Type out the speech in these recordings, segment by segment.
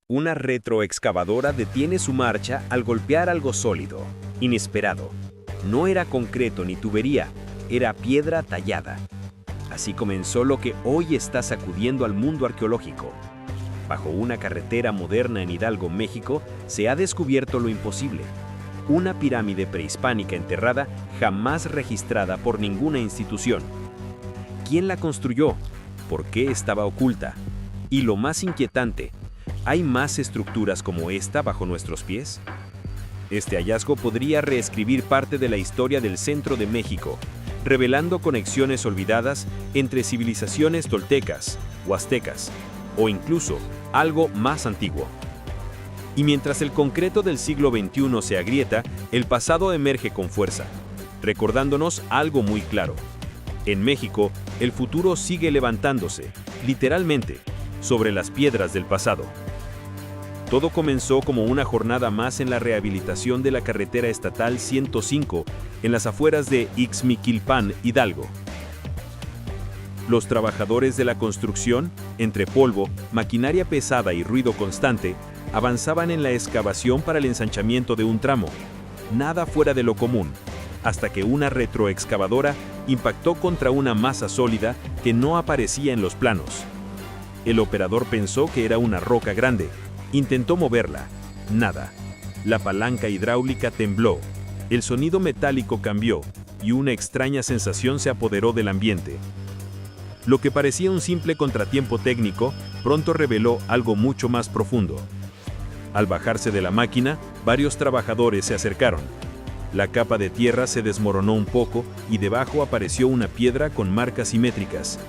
Una retroexcavadora detiene su marcha al golpear algo sólido, inesperado. No era concreto ni tubería, era piedra tallada. Así comenzó lo que hoy está sacudiendo al mundo arqueológico. Bajo una carretera moderna en Hidalgo, México, se ha descubierto lo imposible. Una pirámide prehispánica enterrada jamás registrada por ninguna institución. ¿Quién la construyó? ¿Por qué estaba oculta? Y lo más inquietante, ¿hay más estructuras como esta bajo nuestros pies? Este hallazgo podría reescribir parte de la historia del centro de México, revelando conexiones olvidadas entre civilizaciones toltecas, huastecas, o incluso algo más antiguo. Y mientras el concreto del siglo XXI se agrieta, el pasado emerge con fuerza, recordándonos algo muy claro. En México, el futuro sigue levantándose, literalmente, sobre las piedras del pasado. Todo comenzó como una jornada más en la rehabilitación de la carretera estatal 105 en las afueras de Ixmiquilpan, Hidalgo. Los trabajadores de la construcción, entre polvo, maquinaria pesada y ruido constante, avanzaban en la excavación para el ensanchamiento de un tramo. Nada fuera de lo común, hasta que una retroexcavadora impactó contra una masa sólida que no aparecía en los planos. El operador pensó que era una roca grande. Intentó moverla. Nada. La palanca hidráulica tembló. El sonido metálico cambió y una extraña sensación se apoderó del ambiente. Lo que parecía un simple contratiempo técnico, pronto reveló algo mucho más profundo. Al bajarse de la máquina, varios trabajadores se acercaron. La capa de tierra se desmoronó un poco y debajo apareció una piedra con marcas simétricas,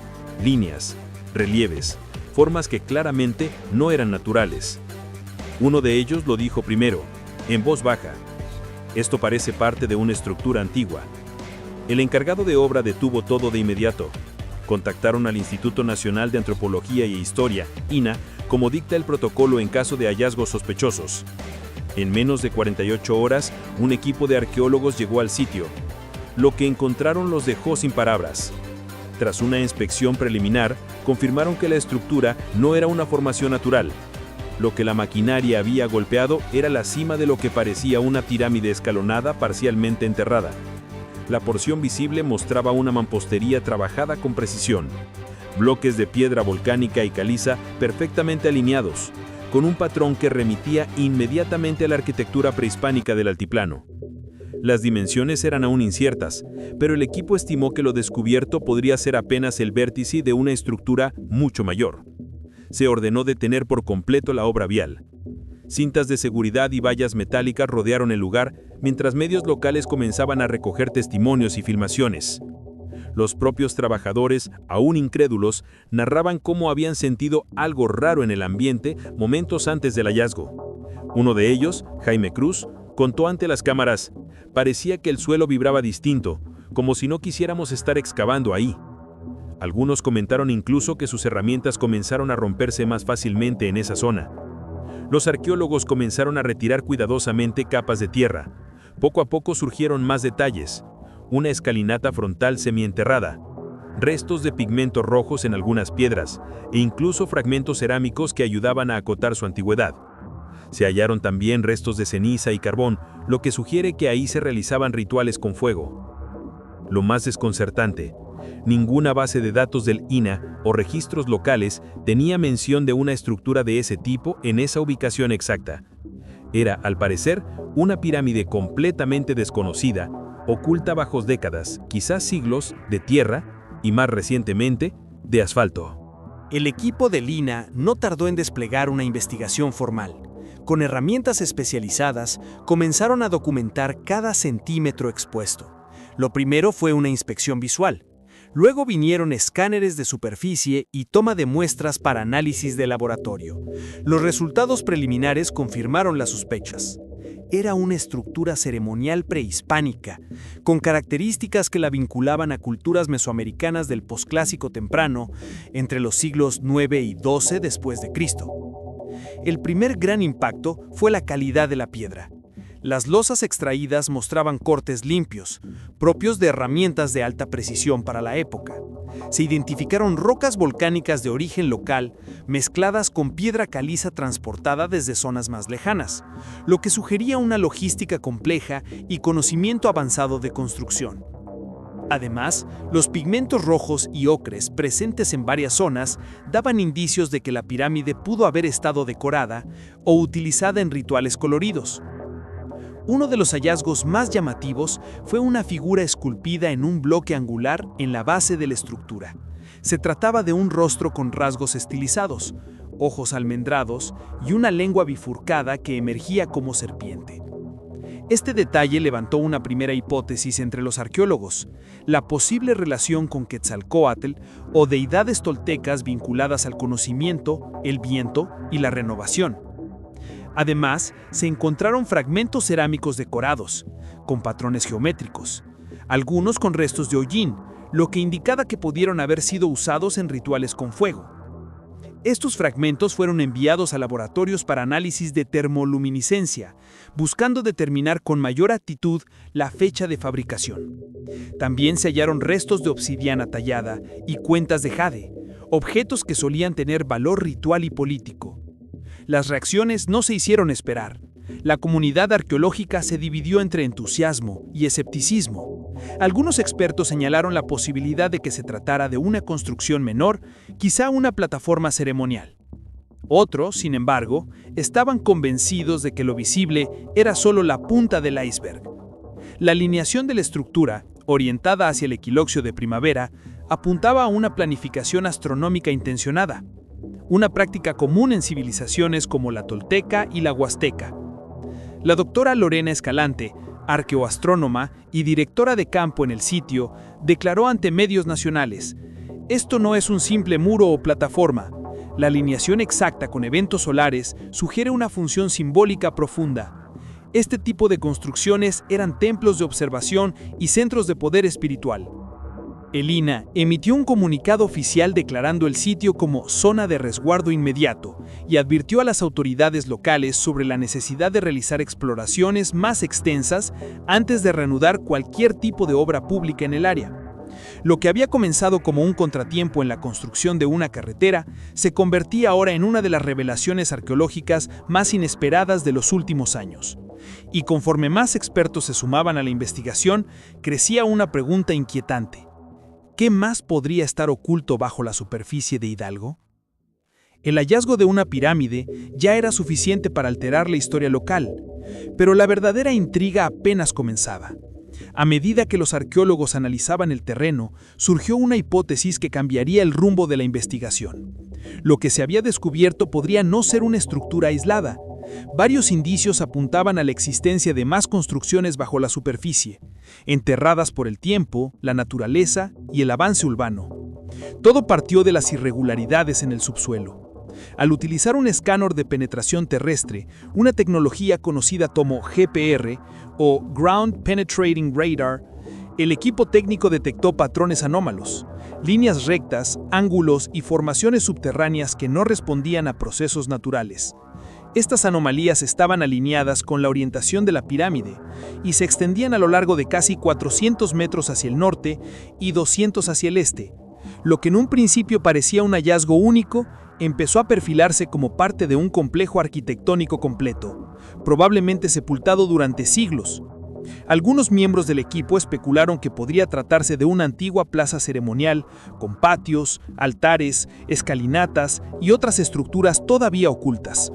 líneas, relieves, formas que claramente no eran naturales. Uno de ellos lo dijo primero, en voz baja. Esto parece parte de una estructura antigua. El encargado de obra detuvo todo de inmediato. Contactaron al Instituto Nacional de Antropología e Historia, INAH, como dicta el protocolo en caso de hallazgos sospechosos. En menos de 48 horas, un equipo de arqueólogos llegó al sitio. Lo que encontraron los dejó sin palabras. Tras una inspección preliminar, confirmaron que la estructura no era una formación natural. Lo que la maquinaria había golpeado era la cima de lo que parecía una pirámide escalonada parcialmente enterrada. La porción visible mostraba una mampostería trabajada con precisión. Bloques de piedra volcánica y caliza perfectamente alineados, con un patrón que remitía inmediatamente a la arquitectura prehispánica del altiplano. Las dimensiones eran aún inciertas, pero el equipo estimó que lo descubierto podría ser apenas el vértice de una estructura mucho mayor. Se ordenó detener por completo la obra vial. Cintas de seguridad y vallas metálicas rodearon el lugar, mientras medios locales comenzaban a recoger testimonios y filmaciones. Los propios trabajadores, aún incrédulos, narraban cómo habían sentido algo raro en el ambiente momentos antes del hallazgo. Uno de ellos, Jaime Cruz, contó ante las cámaras: parecía que el suelo vibraba distinto, como si no quisiéramos estar excavando ahí. Algunos comentaron incluso que sus herramientas comenzaron a romperse más fácilmente en esa zona. Los arqueólogos comenzaron a retirar cuidadosamente capas de tierra. Poco a poco surgieron más detalles. Una escalinata frontal semienterrada, restos de pigmentos rojos en algunas piedras, e incluso fragmentos cerámicos que ayudaban a acotar su antigüedad. Se hallaron también restos de ceniza y carbón, lo que sugiere que ahí se realizaban rituales con fuego. Lo más desconcertante, ninguna base de datos del INAH o registros locales tenía mención de una estructura de ese tipo en esa ubicación exacta. Era, al parecer, una pirámide completamente desconocida, oculta bajo décadas, quizás siglos, de tierra y, más recientemente, de asfalto. El equipo del INAH no tardó en desplegar una investigación formal. Con herramientas especializadas, comenzaron a documentar cada centímetro expuesto. Lo primero fue una inspección visual. Luego vinieron escáneres de superficie y toma de muestras para análisis de laboratorio. Los resultados preliminares confirmaron las sospechas. Era una estructura ceremonial prehispánica, con características que la vinculaban a culturas mesoamericanas del posclásico temprano, entre los siglos IX y XII después de Cristo. El primer gran impacto fue la calidad de la piedra. Las losas extraídas mostraban cortes limpios, propios de herramientas de alta precisión para la época. Se identificaron rocas volcánicas de origen local mezcladas con piedra caliza transportada desde zonas más lejanas, lo que sugería una logística compleja y conocimiento avanzado de construcción. Además, los pigmentos rojos y ocres presentes en varias zonas daban indicios de que la pirámide pudo haber estado decorada o utilizada en rituales coloridos. Uno de los hallazgos más llamativos fue una figura esculpida en un bloque angular en la base de la estructura. Se trataba de un rostro con rasgos estilizados, ojos almendrados y una lengua bifurcada que emergía como serpiente. Este detalle levantó una primera hipótesis entre los arqueólogos: la posible relación con Quetzalcóatl o deidades toltecas vinculadas al conocimiento, el viento y la renovación. Además, se encontraron fragmentos cerámicos decorados, con patrones geométricos, algunos con restos de hollín, lo que indicaba que pudieron haber sido usados en rituales con fuego. Estos fragmentos fueron enviados a laboratorios para análisis de termoluminiscencia, buscando determinar con mayor actitud la fecha de fabricación. También se hallaron restos de obsidiana tallada y cuentas de jade, objetos que solían tener valor ritual y político. Las reacciones no se hicieron esperar. La comunidad arqueológica se dividió entre entusiasmo y escepticismo. Algunos expertos señalaron la posibilidad de que se tratara de una construcción menor, quizá una plataforma ceremonial. Otros, sin embargo, estaban convencidos de que lo visible era solo la punta del iceberg. La alineación de la estructura, orientada hacia el equinoccio de primavera, apuntaba a una planificación astronómica intencionada, una práctica común en civilizaciones como la tolteca y la huasteca. La doctora Lorena Escalante, arqueoastrónoma y directora de campo en el sitio, declaró ante medios nacionales: «Esto no es un simple muro o plataforma. La alineación exacta con eventos solares sugiere una función simbólica profunda. Este tipo de construcciones eran templos de observación y centros de poder espiritual». El INAH emitió un comunicado oficial declarando el sitio como zona de resguardo inmediato y advirtió a las autoridades locales sobre la necesidad de realizar exploraciones más extensas antes de reanudar cualquier tipo de obra pública en el área. Lo que había comenzado como un contratiempo en la construcción de una carretera se convertía ahora en una de las revelaciones arqueológicas más inesperadas de los últimos años. Y conforme más expertos se sumaban a la investigación, crecía una pregunta inquietante: ¿qué más podría estar oculto bajo la superficie de Hidalgo? El hallazgo de una pirámide ya era suficiente para alterar la historia local, pero la verdadera intriga apenas comenzaba. A medida que los arqueólogos analizaban el terreno, surgió una hipótesis que cambiaría el rumbo de la investigación. Lo que se había descubierto podría no ser una estructura aislada. Varios indicios apuntaban a la existencia de más construcciones bajo la superficie, enterradas por el tiempo, la naturaleza y el avance urbano. Todo partió de las irregularidades en el subsuelo. Al utilizar un escáner de penetración terrestre, una tecnología conocida como GPR o Ground Penetrating Radar, el equipo técnico detectó patrones anómalos, líneas rectas, ángulos y formaciones subterráneas que no respondían a procesos naturales. Estas anomalías estaban alineadas con la orientación de la pirámide y se extendían a lo largo de casi 400 metros hacia el norte y 200 hacia el este. Lo que en un principio parecía un hallazgo único, empezó a perfilarse como parte de un complejo arquitectónico completo, probablemente sepultado durante siglos. Algunos miembros del equipo especularon que podría tratarse de una antigua plaza ceremonial, con patios, altares, escalinatas y otras estructuras todavía ocultas.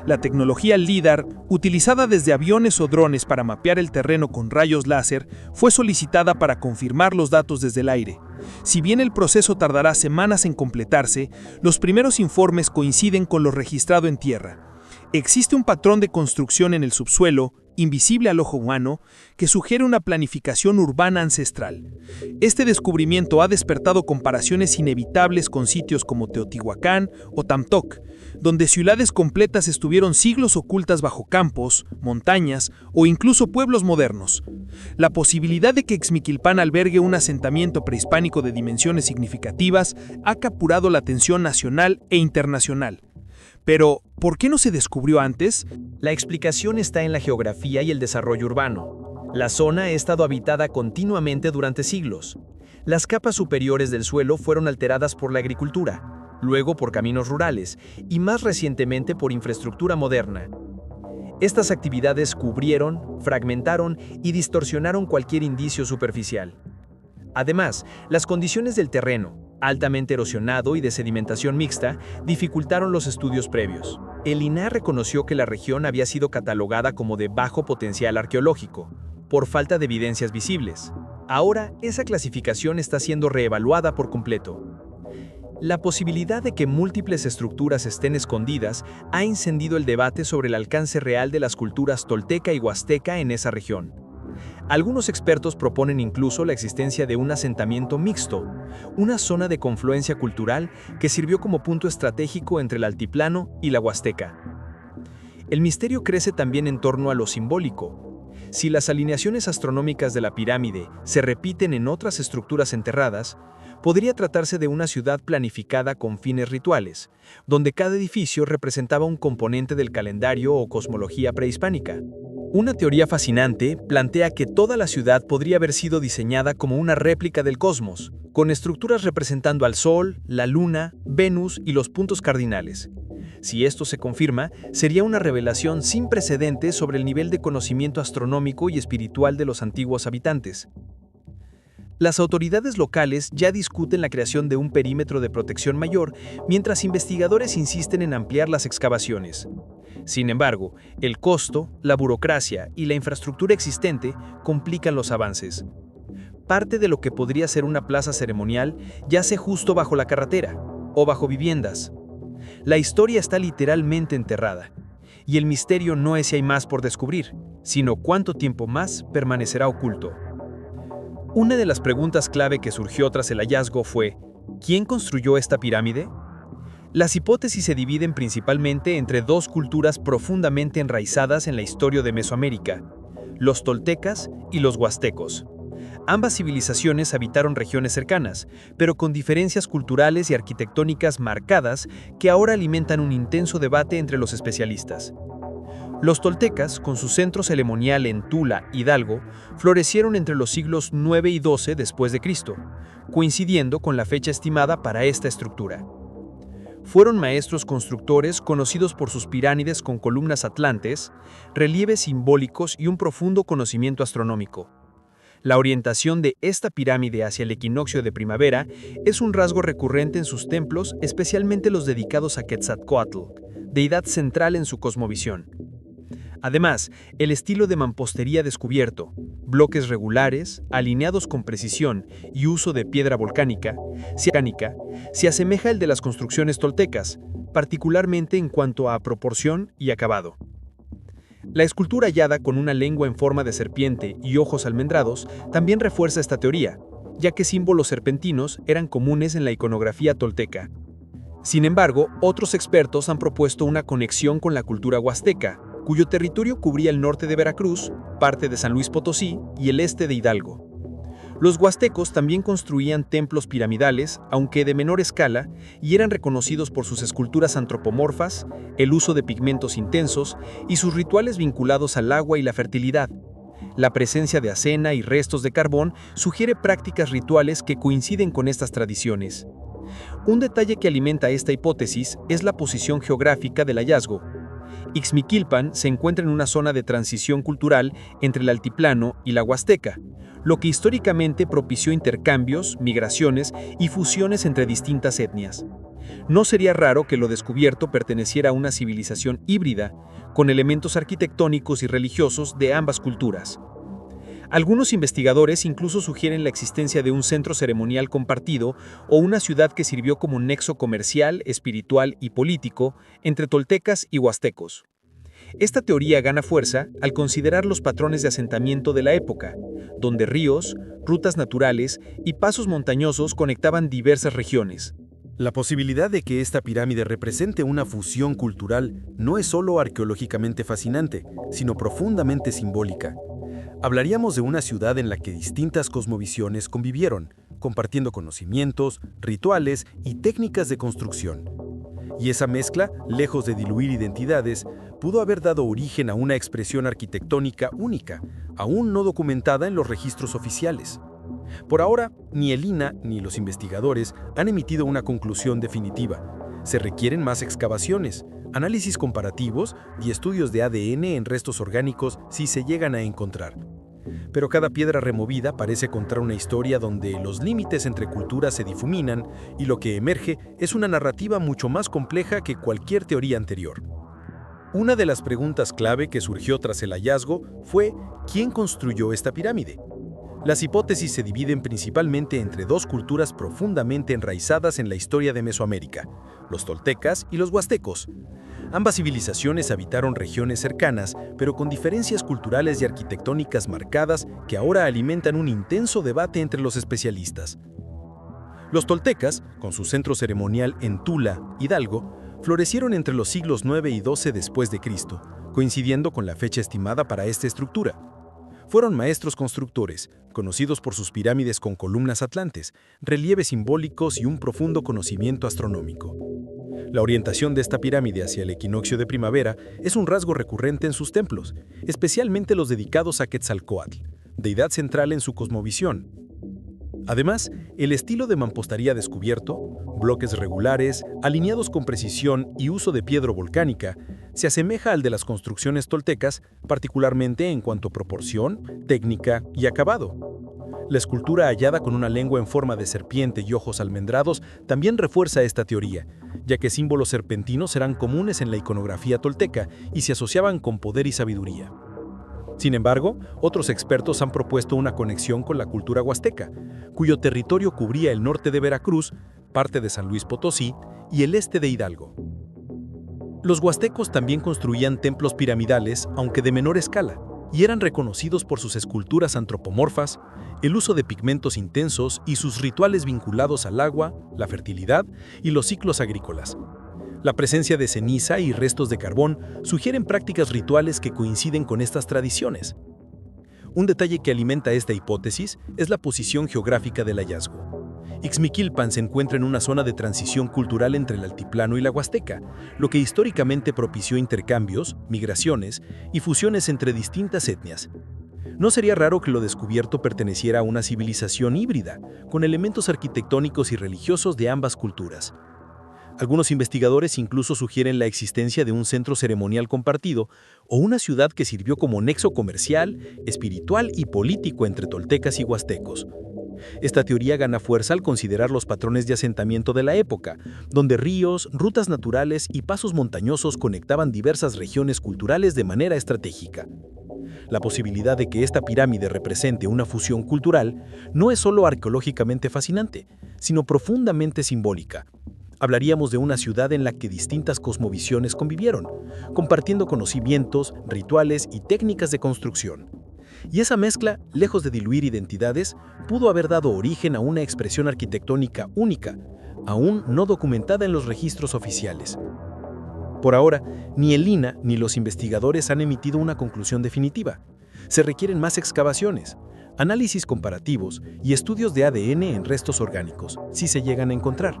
La tecnología LIDAR, utilizada desde aviones o drones para mapear el terreno con rayos láser, fue solicitada para confirmar los datos desde el aire. Si bien el proceso tardará semanas en completarse, los primeros informes coinciden con lo registrado en tierra. Existe un patrón de construcción en el subsuelo, invisible al ojo humano, que sugiere una planificación urbana ancestral. Este descubrimiento ha despertado comparaciones inevitables con sitios como Teotihuacán o Tamtoc, donde ciudades completas estuvieron siglos ocultas bajo campos, montañas o incluso pueblos modernos. La posibilidad de que Xmiquilpan albergue un asentamiento prehispánico de dimensiones significativas ha capturado la atención nacional e internacional. Pero, ¿por qué no se descubrió antes? La explicación está en la geografía y el desarrollo urbano. La zona ha estado habitada continuamente durante siglos. Las capas superiores del suelo fueron alteradas por la agricultura, luego por caminos rurales y más recientemente por infraestructura moderna. Estas actividades cubrieron, fragmentaron y distorsionaron cualquier indicio superficial. Además, las condiciones del terreno, altamente erosionado y de sedimentación mixta, dificultaron los estudios previos. El INAH reconoció que la región había sido catalogada como de bajo potencial arqueológico, por falta de evidencias visibles. Ahora, esa clasificación está siendo reevaluada por completo. La posibilidad de que múltiples estructuras estén escondidas ha encendido el debate sobre el alcance real de las culturas tolteca y huasteca en esa región. Algunos expertos proponen incluso la existencia de un asentamiento mixto, una zona de confluencia cultural que sirvió como punto estratégico entre el altiplano y la huasteca. El misterio crece también en torno a lo simbólico. Si las alineaciones astronómicas de la pirámide se repiten en otras estructuras enterradas, podría tratarse de una ciudad planificada con fines rituales, donde cada edificio representaba un componente del calendario o cosmología prehispánica. Una teoría fascinante plantea que toda la ciudad podría haber sido diseñada como una réplica del cosmos, con estructuras representando al Sol, la Luna, Venus y los puntos cardinales. Si esto se confirma, sería una revelación sin precedentes sobre el nivel de conocimiento astronómico y espiritual de los antiguos habitantes. Las autoridades locales ya discuten la creación de un perímetro de protección mayor, mientras investigadores insisten en ampliar las excavaciones. Sin embargo, el costo, la burocracia y la infraestructura existente complican los avances. Parte de lo que podría ser una plaza ceremonial yace justo bajo la carretera, o bajo viviendas. La historia está literalmente enterrada, y el misterio no es si hay más por descubrir, sino cuánto tiempo más permanecerá oculto. Una de las preguntas clave que surgió tras el hallazgo fue: ¿quién construyó esta pirámide? Las hipótesis se dividen principalmente entre dos culturas profundamente enraizadas en la historia de Mesoamérica: los toltecas y los huastecos. Ambas civilizaciones habitaron regiones cercanas, pero con diferencias culturales y arquitectónicas marcadas que ahora alimentan un intenso debate entre los especialistas. Los toltecas, con su centro ceremonial en Tula, Hidalgo, florecieron entre los siglos IX y XII después de Cristo, coincidiendo con la fecha estimada para esta estructura. Fueron maestros constructores conocidos por sus pirámides con columnas atlantes, relieves simbólicos y un profundo conocimiento astronómico. La orientación de esta pirámide hacia el equinoccio de primavera es un rasgo recurrente en sus templos, especialmente los dedicados a Quetzalcóatl, deidad central en su cosmovisión. Además, el estilo de mampostería descubierto, bloques regulares, alineados con precisión y uso de piedra volcánica, se asemeja al de las construcciones toltecas, particularmente en cuanto a proporción y acabado. La escultura hallada con una lengua en forma de serpiente y ojos almendrados también refuerza esta teoría, ya que símbolos serpentinos eran comunes en la iconografía tolteca. Sin embargo, otros expertos han propuesto una conexión con la cultura huasteca, cuyo territorio cubría el norte de Veracruz, parte de San Luis Potosí y el este de Hidalgo. Los huastecos también construían templos piramidales, aunque de menor escala, y eran reconocidos por sus esculturas antropomorfas, el uso de pigmentos intensos y sus rituales vinculados al agua y la fertilidad. La presencia de acena y restos de carbón sugiere prácticas rituales que coinciden con estas tradiciones. Un detalle que alimenta esta hipótesis es la posición geográfica del hallazgo. Ixmiquilpan se encuentra en una zona de transición cultural entre el altiplano y la huasteca, lo que históricamente propició intercambios, migraciones y fusiones entre distintas etnias. No sería raro que lo descubierto perteneciera a una civilización híbrida, con elementos arquitectónicos y religiosos de ambas culturas. Algunos investigadores incluso sugieren la existencia de un centro ceremonial compartido o una ciudad que sirvió como nexo comercial, espiritual y político entre toltecas y huastecos. Esta teoría gana fuerza al considerar los patrones de asentamiento de la época, donde ríos, rutas naturales y pasos montañosos conectaban diversas regiones. La posibilidad de que esta pirámide represente una fusión cultural no es solo arqueológicamente fascinante, sino profundamente simbólica. Hablaríamos de una ciudad en la que distintas cosmovisiones convivieron, compartiendo conocimientos, rituales y técnicas de construcción. Y esa mezcla, lejos de diluir identidades, pudo haber dado origen a una expresión arquitectónica única, aún no documentada en los registros oficiales. Por ahora, ni el INAH ni los investigadores han emitido una conclusión definitiva. Se requieren más excavaciones, análisis comparativos y estudios de ADN en restos orgánicos si se llegan a encontrar. Pero cada piedra removida parece contar una historia donde los límites entre culturas se difuminan y lo que emerge es una narrativa mucho más compleja que cualquier teoría anterior. Una de las preguntas clave que surgió tras el hallazgo fue ¿quién construyó esta pirámide? Las hipótesis se dividen principalmente entre dos culturas profundamente enraizadas en la historia de Mesoamérica, los toltecas y los huastecos. Ambas civilizaciones habitaron regiones cercanas, pero con diferencias culturales y arquitectónicas marcadas que ahora alimentan un intenso debate entre los especialistas. Los toltecas, con su centro ceremonial en Tula, Hidalgo, florecieron entre los siglos 9 y 12 después de Cristo, coincidiendo con la fecha estimada para esta estructura. Fueron maestros constructores, conocidos por sus pirámides con columnas atlantes, relieves simbólicos y un profundo conocimiento astronómico. La orientación de esta pirámide hacia el equinoccio de primavera es un rasgo recurrente en sus templos, especialmente los dedicados a Quetzalcóatl, deidad central en su cosmovisión. Además, el estilo de mampostería descubierto, bloques regulares, alineados con precisión y uso de piedra volcánica, se asemeja al de las construcciones toltecas, particularmente en cuanto a proporción, técnica y acabado. La escultura hallada con una lengua en forma de serpiente y ojos almendrados también refuerza esta teoría, ya que símbolos serpentinos eran comunes en la iconografía tolteca y se asociaban con poder y sabiduría. Sin embargo, otros expertos han propuesto una conexión con la cultura huasteca, cuyo territorio cubría el norte de Veracruz, parte de San Luis Potosí y el este de Hidalgo. Los huastecos también construían templos piramidales, aunque de menor escala, y eran reconocidos por sus esculturas antropomorfas, el uso de pigmentos intensos y sus rituales vinculados al agua, la fertilidad y los ciclos agrícolas. La presencia de ceniza y restos de carbón sugieren prácticas rituales que coinciden con estas tradiciones. Un detalle que alimenta esta hipótesis es la posición geográfica del hallazgo. Ixmiquilpan se encuentra en una zona de transición cultural entre el altiplano y la huasteca, lo que históricamente propició intercambios, migraciones y fusiones entre distintas etnias. No sería raro que lo descubierto perteneciera a una civilización híbrida, con elementos arquitectónicos y religiosos de ambas culturas. Algunos investigadores incluso sugieren la existencia de un centro ceremonial compartido o una ciudad que sirvió como nexo comercial, espiritual y político entre toltecas y huastecos. Esta teoría gana fuerza al considerar los patrones de asentamiento de la época, donde ríos, rutas naturales y pasos montañosos conectaban diversas regiones culturales de manera estratégica. La posibilidad de que esta pirámide represente una fusión cultural no es solo arqueológicamente fascinante, sino profundamente simbólica. Hablaríamos de una ciudad en la que distintas cosmovisiones convivieron, compartiendo conocimientos, rituales y técnicas de construcción. Y esa mezcla, lejos de diluir identidades, pudo haber dado origen a una expresión arquitectónica única, aún no documentada en los registros oficiales. Por ahora, ni el INAH ni los investigadores han emitido una conclusión definitiva. Se requieren más excavaciones, análisis comparativos y estudios de ADN en restos orgánicos, si se llegan a encontrar.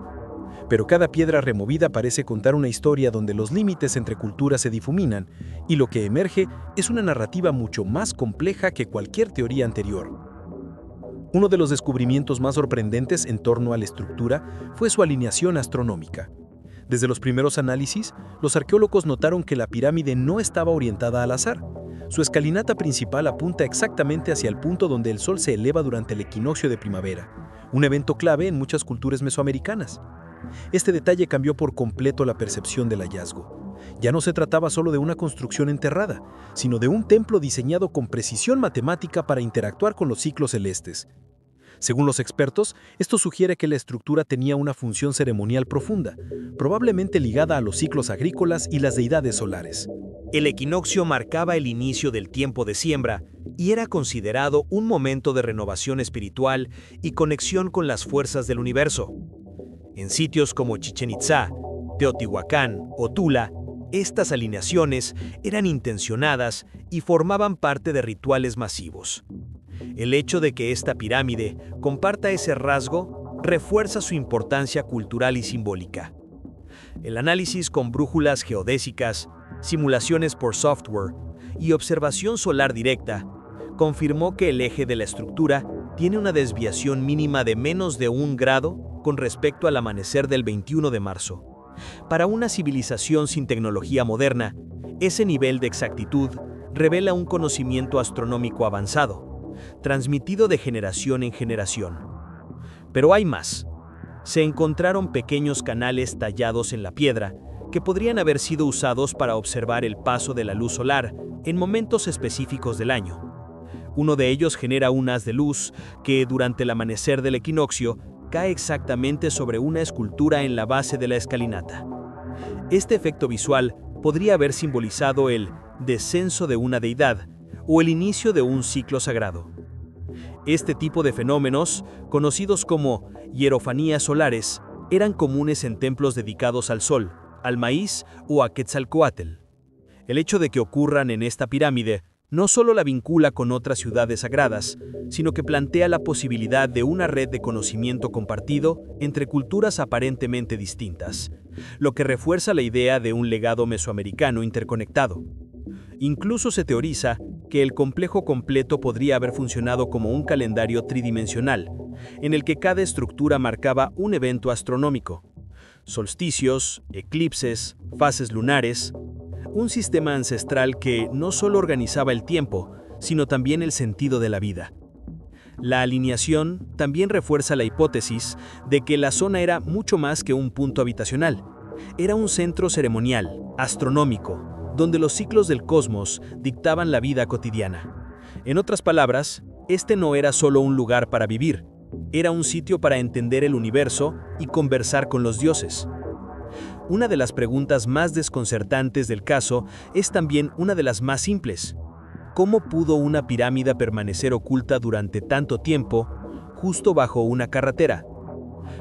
Pero cada piedra removida parece contar una historia donde los límites entre culturas se difuminan y lo que emerge es una narrativa mucho más compleja que cualquier teoría anterior. Uno de los descubrimientos más sorprendentes en torno a la estructura fue su alineación astronómica. Desde los primeros análisis, los arqueólogos notaron que la pirámide no estaba orientada al azar. Su escalinata principal apunta exactamente hacia el punto donde el sol se eleva durante el equinoccio de primavera, un evento clave en muchas culturas mesoamericanas. Este detalle cambió por completo la percepción del hallazgo. Ya no se trataba solo de una construcción enterrada, sino de un templo diseñado con precisión matemática para interactuar con los ciclos celestes. Según los expertos, esto sugiere que la estructura tenía una función ceremonial profunda, probablemente ligada a los ciclos agrícolas y las deidades solares. El equinoccio marcaba el inicio del tiempo de siembra y era considerado un momento de renovación espiritual y conexión con las fuerzas del universo. En sitios como Chichén Itzá, Teotihuacán o Tula, estas alineaciones eran intencionadas y formaban parte de rituales masivos. El hecho de que esta pirámide comparta ese rasgo refuerza su importancia cultural y simbólica. El análisis con brújulas geodésicas, simulaciones por software y observación solar directa confirmó que el eje de la estructura tiene una desviación mínima de menos de 1 grado con respecto al amanecer del 21 de marzo. Para una civilización sin tecnología moderna, ese nivel de exactitud revela un conocimiento astronómico avanzado, transmitido de generación en generación. Pero hay más. Se encontraron pequeños canales tallados en la piedra que podrían haber sido usados para observar el paso de la luz solar en momentos específicos del año. Uno de ellos genera un haz de luz que, durante el amanecer del equinoccio, cae exactamente sobre una escultura en la base de la escalinata. Este efecto visual podría haber simbolizado el descenso de una deidad o el inicio de un ciclo sagrado. Este tipo de fenómenos, conocidos como hierofanías solares, eran comunes en templos dedicados al sol, al maíz o a Quetzalcóatl. El hecho de que ocurran en esta pirámide no solo la vincula con otras ciudades sagradas, sino que plantea la posibilidad de una red de conocimiento compartido entre culturas aparentemente distintas, lo que refuerza la idea de un legado mesoamericano interconectado. Incluso se teoriza que el complejo completo podría haber funcionado como un calendario tridimensional, en el que cada estructura marcaba un evento astronómico: solsticios, eclipses, fases lunares, un sistema ancestral que no solo organizaba el tiempo, sino también el sentido de la vida. La alineación también refuerza la hipótesis de que la zona era mucho más que un punto habitacional. Era un centro ceremonial, astronómico, donde los ciclos del cosmos dictaban la vida cotidiana. En otras palabras, este no era solo un lugar para vivir, era un sitio para entender el universo y conversar con los dioses. Una de las preguntas más desconcertantes del caso es también una de las más simples. ¿Cómo pudo una pirámide permanecer oculta durante tanto tiempo, justo bajo una carretera?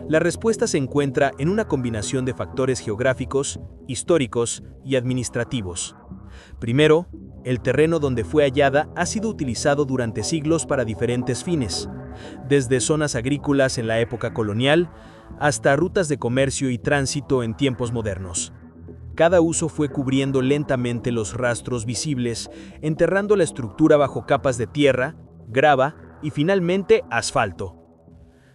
La respuesta se encuentra en una combinación de factores geográficos, históricos y administrativos. Primero, el terreno donde fue hallada ha sido utilizado durante siglos para diferentes fines, desde zonas agrícolas en la época colonial hasta rutas de comercio y tránsito en tiempos modernos. Cada uso fue cubriendo lentamente los rastros visibles, enterrando la estructura bajo capas de tierra, grava y finalmente asfalto.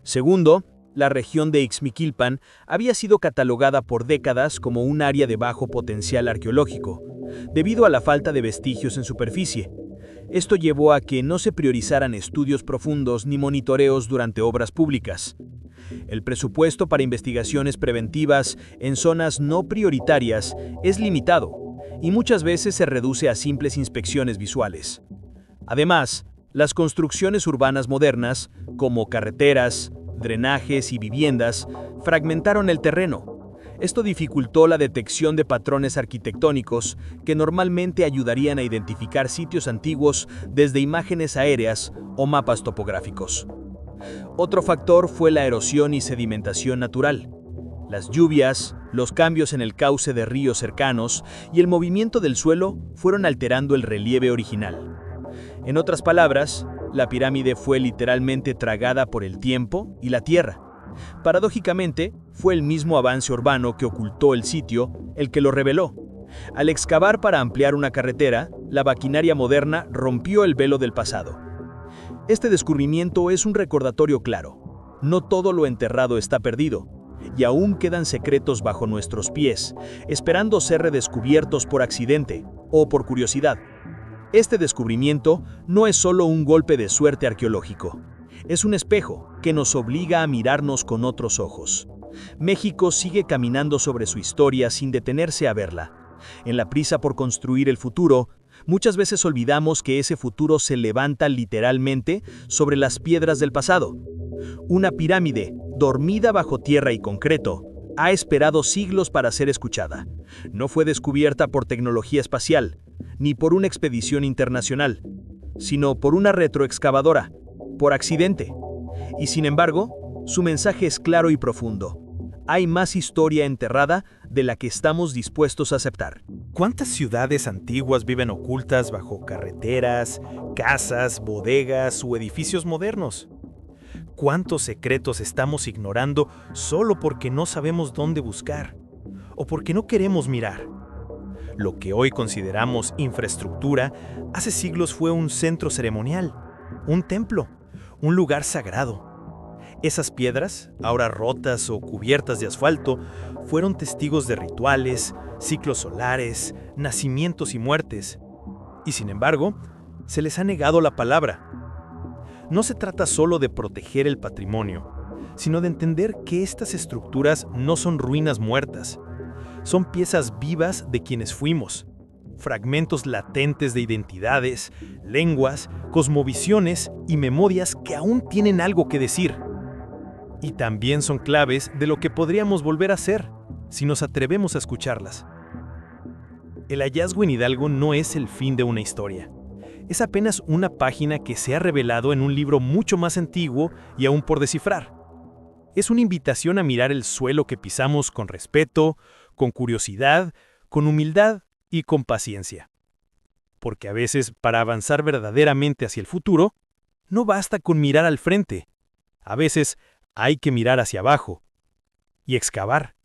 Segundo, la región de Ixmiquilpan había sido catalogada por décadas como un área de bajo potencial arqueológico, debido a la falta de vestigios en superficie. Esto llevó a que no se priorizaran estudios profundos ni monitoreos durante obras públicas. El presupuesto para investigaciones preventivas en zonas no prioritarias es limitado y muchas veces se reduce a simples inspecciones visuales. Además, las construcciones urbanas modernas, como carreteras, drenajes y viviendas, fragmentaron el terreno. Esto dificultó la detección de patrones arquitectónicos que normalmente ayudarían a identificar sitios antiguos desde imágenes aéreas o mapas topográficos. Otro factor fue la erosión y sedimentación natural. Las lluvias, los cambios en el cauce de ríos cercanos y el movimiento del suelo fueron alterando el relieve original. En otras palabras, la pirámide fue literalmente tragada por el tiempo y la tierra. Paradójicamente, fue el mismo avance urbano que ocultó el sitio el que lo reveló. Al excavar para ampliar una carretera, la maquinaria moderna rompió el velo del pasado. Este descubrimiento es un recordatorio claro. No todo lo enterrado está perdido, y aún quedan secretos bajo nuestros pies, esperando ser redescubiertos por accidente o por curiosidad. Este descubrimiento no es solo un golpe de suerte arqueológico. Es un espejo que nos obliga a mirarnos con otros ojos. México sigue caminando sobre su historia sin detenerse a verla. En la prisa por construir el futuro, muchas veces olvidamos que ese futuro se levanta literalmente sobre las piedras del pasado. Una pirámide, dormida bajo tierra y concreto, ha esperado siglos para ser escuchada. No fue descubierta por tecnología espacial, ni por una expedición internacional, sino por una retroexcavadora, por accidente. Y sin embargo, su mensaje es claro y profundo. Hay más historia enterrada de la que estamos dispuestos a aceptar. ¿Cuántas ciudades antiguas viven ocultas bajo carreteras, casas, bodegas o edificios modernos? ¿Cuántos secretos estamos ignorando solo porque no sabemos dónde buscar o porque no queremos mirar? Lo que hoy consideramos infraestructura, hace siglos fue un centro ceremonial, un templo, un lugar sagrado. Esas piedras, ahora rotas o cubiertas de asfalto, fueron testigos de rituales, ciclos solares, nacimientos y muertes. Y sin embargo, se les ha negado la palabra. No se trata solo de proteger el patrimonio, sino de entender que estas estructuras no son ruinas muertas. Son piezas vivas de quienes fuimos, fragmentos latentes de identidades, lenguas, cosmovisiones y memorias que aún tienen algo que decir. Y también son claves de lo que podríamos volver a ser, si nos atrevemos a escucharlas. El hallazgo en Hidalgo no es el fin de una historia. Es apenas una página que se ha revelado en un libro mucho más antiguo y aún por descifrar. Es una invitación a mirar el suelo que pisamos con respeto, con curiosidad, con humildad y con paciencia. Porque a veces, para avanzar verdaderamente hacia el futuro, no basta con mirar al frente. A veces hay que mirar hacia abajo y excavar.